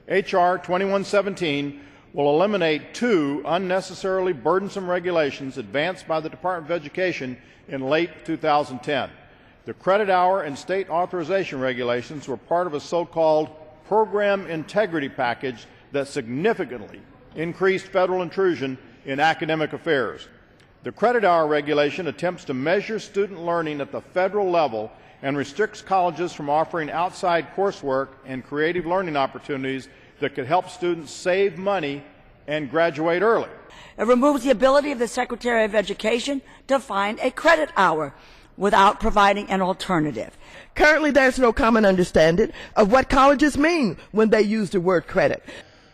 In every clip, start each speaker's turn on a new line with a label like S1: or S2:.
S1: H.R. 2117 will eliminate two unnecessarily burdensome regulations advanced by the Department of Education in late 2010. The credit hour and state authorization regulations were part of a so-called program integrity package that significantly increased federal intrusion in academic affairs. The credit hour regulation attempts to measure student learning at the federal level and restricts colleges from offering outside coursework and creative learning opportunities that could help students save money and graduate early.
S2: It removes the ability of the Secretary of Education to find a credit hour without providing an alternative.
S3: Currently, there's no common understanding of what colleges mean when they use the word credit.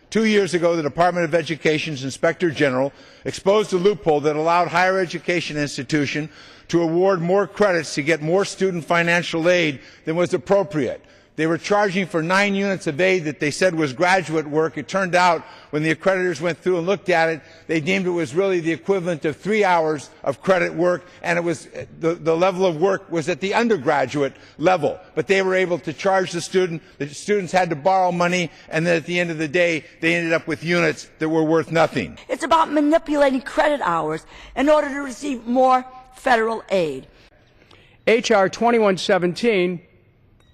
S4: 2 years ago, the Department of Education's Inspector General exposed a loophole that allowed higher education institutions to award more credits to get more student financial aid than was appropriate. They were charging for 9 units of aid that they said was graduate work. It turned out, when the accreditors went through and looked at it, they deemed it was really the equivalent of 3 hours of credit work, and it was the level of work was at the undergraduate level. But they were able to charge the student. The students had to borrow money, and then at the end of the day, they ended up with units that were worth nothing.
S2: It's about manipulating credit hours in order to receive more federal aid.
S5: H.R. 2117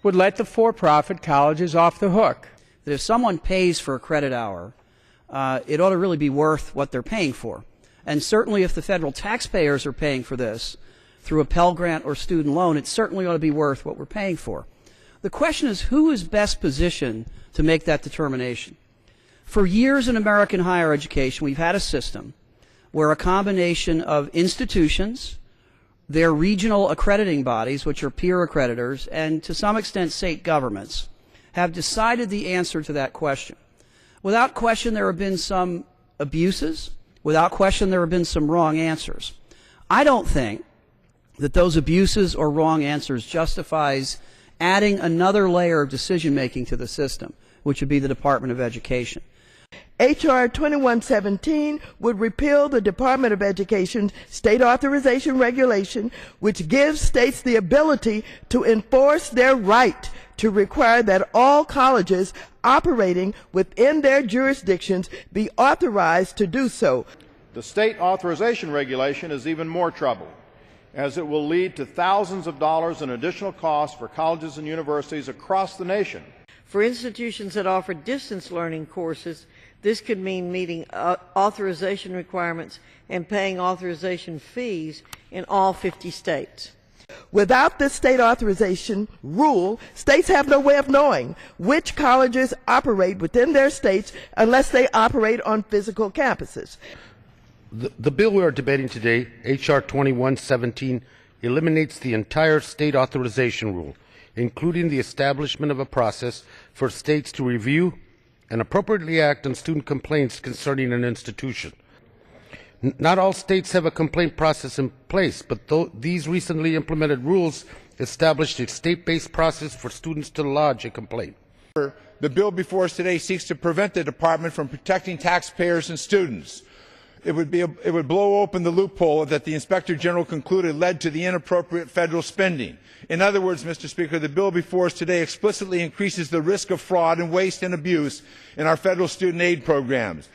S5: would let the for-profit colleges off the hook.
S6: That if someone pays for a credit hour, it ought to really be worth what they're paying for. And certainly if the federal taxpayers are paying for this through a Pell Grant or student loan, it certainly ought to be worth what we're paying for. The question is, who is best positioned to make that determination? For years in American higher education, we've had a system where a combination of institutions, their regional accrediting bodies, which are peer accreditors, and to some extent state governments, have decided the answer to that question. Without question, there have been some abuses. Without question, there have been some wrong answers. I don't think that those abuses or wrong answers justifies adding another layer of decision-making to the system, which would be the Department of Education.
S3: H.R. 2117 would repeal the Department of Education's state authorization regulation, which gives states the ability to enforce their right to require that all colleges operating within their jurisdictions be authorized to do so.
S1: The state authorization regulation is even more troubling, as it will lead to thousands of dollars in additional costs for colleges and universities across the nation.
S7: For institutions that offer distance learning courses, this could mean meeting authorization requirements and paying authorization fees in all 50 states.
S3: Without this state authorization rule, states have no way of knowing which colleges operate within their states unless they operate on physical campuses.
S8: The bill we are debating today, H.R. 2117, eliminates the entire state authorization rule, including the establishment of a process for states to review and appropriately act on student complaints concerning an institution. Not all states have a complaint process in place, but these recently implemented rules established a state-based process for students to lodge a complaint.
S4: The bill before us today seeks to prevent the department from protecting taxpayers and students. It would blow open the loophole that the Inspector General concluded led to the inappropriate federal spending. In other words, Mr. Speaker, the bill before us today explicitly increases the risk of fraud and waste and abuse in our federal student aid programs.